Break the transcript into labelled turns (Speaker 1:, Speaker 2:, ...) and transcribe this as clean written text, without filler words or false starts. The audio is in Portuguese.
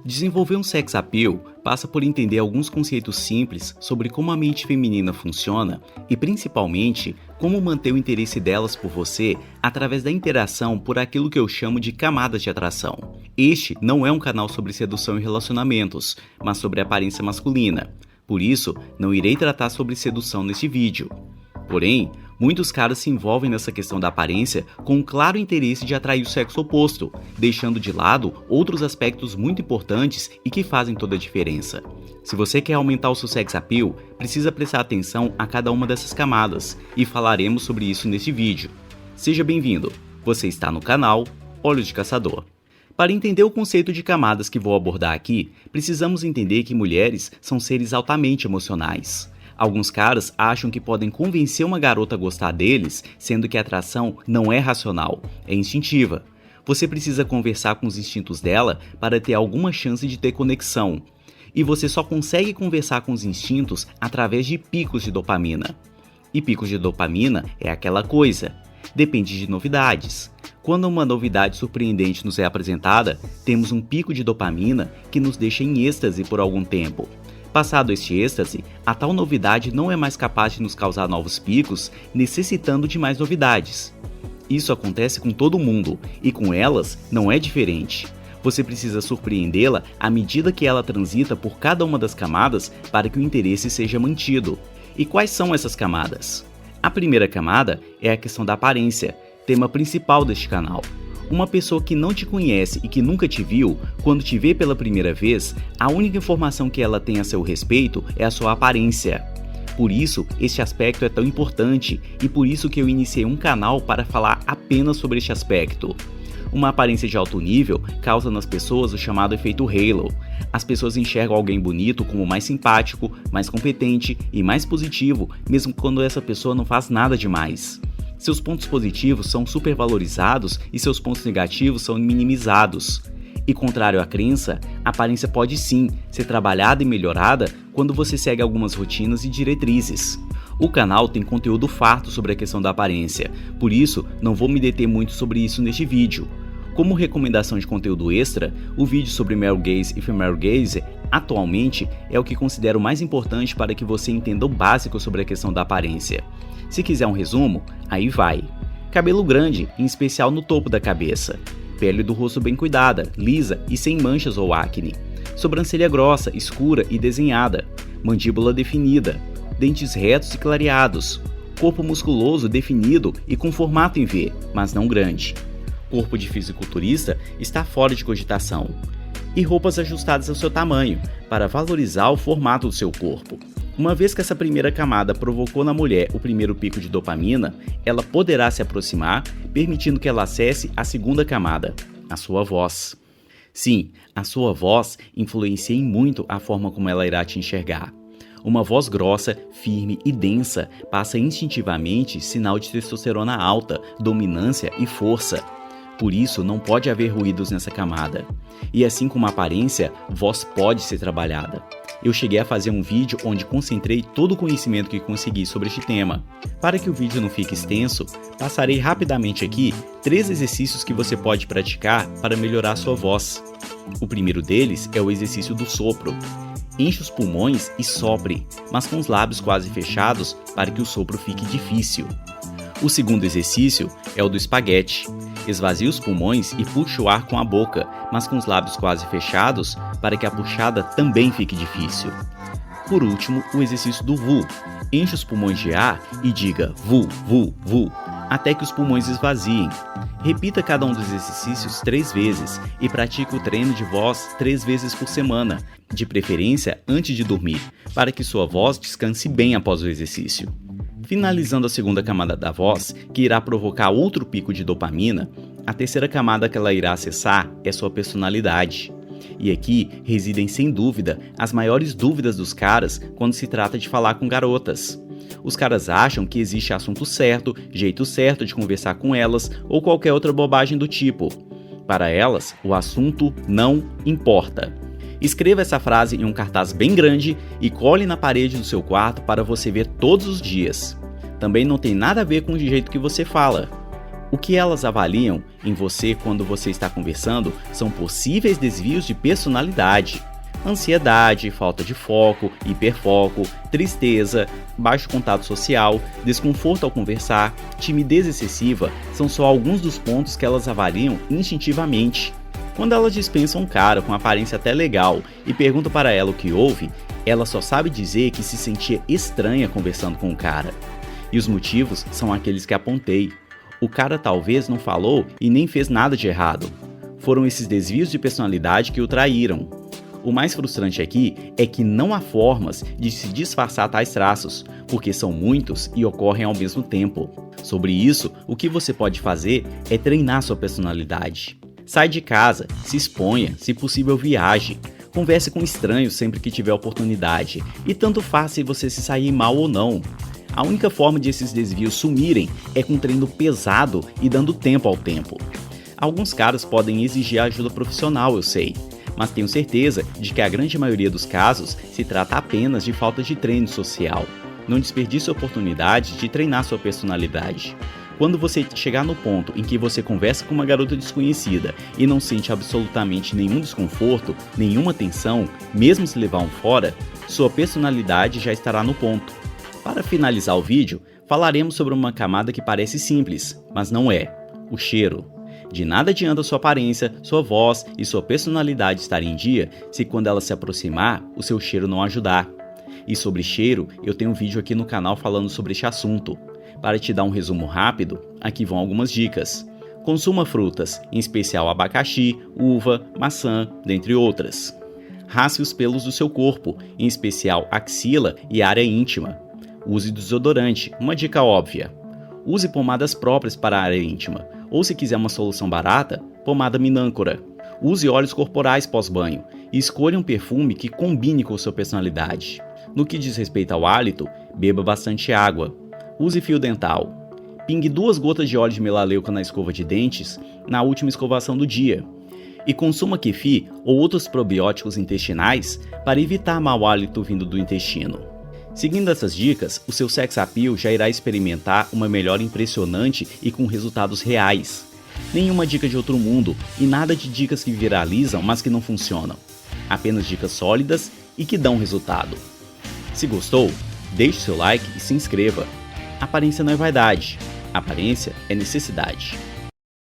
Speaker 1: Desenvolver um sex appeal passa por entender alguns conceitos simples sobre como a mente feminina funciona e, principalmente, como manter o interesse delas por você através da interação por aquilo que eu chamo de camadas de atração. Este não é um canal sobre sedução e relacionamentos, mas sobre aparência masculina. Por isso, não irei tratar sobre sedução neste vídeo. Porém, muitos caras se envolvem nessa questão da aparência com um claro interesse de atrair o sexo oposto, deixando de lado outros aspectos muito importantes e que fazem toda a diferença. Se você quer aumentar o seu sex appeal, precisa prestar atenção a cada uma dessas camadas, e falaremos sobre isso neste vídeo. Seja bem-vindo, você está no canal Olhos de Caçador. Para entender o conceito de camadas que vou abordar aqui, precisamos entender que mulheres são seres altamente emocionais. Alguns caras acham que podem convencer uma garota a gostar deles, sendo que a atração não é racional, é instintiva. Você precisa conversar com os instintos dela para ter alguma chance de ter conexão. E você só consegue conversar com os instintos através de picos de dopamina. E picos de dopamina é aquela coisa, depende de novidades. Quando uma novidade surpreendente nos é apresentada, temos um pico de dopamina que nos deixa em êxtase por algum tempo. Passado este êxtase, a tal novidade não é mais capaz de nos causar novos picos, necessitando de mais novidades. Isso acontece com todo mundo, e com elas não é diferente. Você precisa surpreendê-la à medida que ela transita por cada uma das camadas para que o interesse seja mantido. E quais são essas camadas? A primeira camada é a questão da aparência, tema principal deste canal. Uma pessoa que não te conhece e que nunca te viu, quando te vê pela primeira vez, a única informação que ela tem a seu respeito é a sua aparência. Por isso, este aspecto é tão importante e por isso que eu iniciei um canal para falar apenas sobre este aspecto. Uma aparência de alto nível causa nas pessoas o chamado efeito halo. As pessoas enxergam alguém bonito como mais simpático, mais competente e mais positivo, mesmo quando essa pessoa não faz nada demais. Seus pontos positivos são supervalorizados e seus pontos negativos são minimizados. E contrário à crença, a aparência pode sim ser trabalhada e melhorada quando você segue algumas rotinas e diretrizes. O canal tem conteúdo farto sobre a questão da aparência, por isso não vou me deter muito sobre isso neste vídeo. Como recomendação de conteúdo extra, o vídeo sobre male gaze e female gaze atualmente é o que considero mais importante para que você entenda o básico sobre a questão da aparência. Se quiser um resumo, aí vai. Cabelo grande, em especial no topo da cabeça. Pele do rosto bem cuidada, lisa e sem manchas ou acne. Sobrancelha grossa, escura e desenhada. Mandíbula definida. Dentes retos e clareados. Corpo musculoso, definido e com formato em V, mas não grande. Corpo de fisiculturista está fora de cogitação. E roupas ajustadas ao seu tamanho, para valorizar o formato do seu corpo. Uma vez que essa primeira camada provocou na mulher o primeiro pico de dopamina, ela poderá se aproximar, permitindo que ela acesse a segunda camada, a sua voz. Sim, a sua voz influencia muito a forma como ela irá te enxergar. Uma voz grossa, firme e densa passa instintivamente sinal de testosterona alta, dominância e força. Por isso, não pode haver ruídos nessa camada. E assim como a aparência, voz pode ser trabalhada. Eu cheguei a fazer um vídeo onde concentrei todo o conhecimento que consegui sobre este tema. Para que o vídeo não fique extenso, passarei rapidamente aqui 3 exercícios que você pode praticar para melhorar a sua voz. O primeiro deles é o exercício do sopro. Enche os pulmões e sopre, mas com os lábios quase fechados para que o sopro fique difícil. O segundo exercício é o do espaguete. Esvazie os pulmões e puxe o ar com a boca, mas com os lábios quase fechados para que a puxada também fique difícil. Por último, o exercício do VU. Enche os pulmões de ar e diga VU, VU, VU, até que os pulmões esvaziem. Repita cada um dos exercícios 3 vezes e pratique o treino de voz 3 vezes por semana, de preferência antes de dormir, para que sua voz descanse bem após o exercício. Finalizando a segunda camada da voz, que irá provocar outro pico de dopamina, a terceira camada que ela irá acessar é sua personalidade. E aqui residem sem dúvida as maiores dúvidas dos caras quando se trata de falar com garotas. Os caras acham que existe assunto certo, jeito certo de conversar com elas ou qualquer outra bobagem do tipo. Para elas, o assunto não importa. Escreva essa frase em um cartaz bem grande e cole na parede do seu quarto para você ver todos os dias. Também não tem nada a ver com o jeito que você fala. O que elas avaliam em você quando você está conversando são possíveis desvios de personalidade. Ansiedade, falta de foco, hiperfoco, tristeza, baixo contato social, desconforto ao conversar, timidez excessiva são só alguns dos pontos que elas avaliam instintivamente. Quando elas dispensam um cara com aparência até legal e perguntam para ela o que houve, ela só sabe dizer que se sentia estranha conversando com o cara. E os motivos são aqueles que apontei. O cara talvez não falou e nem fez nada de errado. Foram esses desvios de personalidade que o traíram. O mais frustrante aqui é que não há formas de se disfarçar tais traços, porque são muitos e ocorrem ao mesmo tempo. Sobre isso, o que você pode fazer é treinar sua personalidade. Sai de casa, se exponha, se possível viaje, converse com estranhos sempre que tiver oportunidade, e tanto faz se você se sair mal ou não. A única forma de esses desvios sumirem é com treino pesado e dando tempo ao tempo. Alguns caras podem exigir ajuda profissional, eu sei, mas tenho certeza de que a grande maioria dos casos se trata apenas de falta de treino social. Não desperdice a oportunidade de treinar sua personalidade. Quando você chegar no ponto em que você conversa com uma garota desconhecida e não sente absolutamente nenhum desconforto, nenhuma tensão, mesmo se levar um fora, sua personalidade já estará no ponto. Para finalizar o vídeo, falaremos sobre uma camada que parece simples, mas não é: o cheiro. De nada adianta sua aparência, sua voz e sua personalidade estarem em dia se quando ela se aproximar, o seu cheiro não ajudar. E sobre cheiro, eu tenho um vídeo aqui no canal falando sobre este assunto. Para te dar um resumo rápido, aqui vão algumas dicas. Consuma frutas, em especial abacaxi, uva, maçã, dentre outras. Raspe os pelos do seu corpo, em especial axila e área íntima. Use desodorante, uma dica óbvia. Use pomadas próprias para a área íntima, ou se quiser uma solução barata, pomada minâncora. Use óleos corporais pós-banho e escolha um perfume que combine com sua personalidade. No que diz respeito ao hálito, beba bastante água. Use fio dental. Pingue 2 gotas de óleo de melaleuca na escova de dentes na última escovação do dia. E consuma kefir ou outros probióticos intestinais para evitar mau hálito vindo do intestino. Seguindo essas dicas, o seu sex appeal já irá experimentar uma melhora impressionante e com resultados reais. Nenhuma dica de outro mundo e nada de dicas que viralizam, mas que não funcionam. Apenas dicas sólidas e que dão resultado. Se gostou, deixe seu like e se inscreva. Aparência não é vaidade, aparência é necessidade.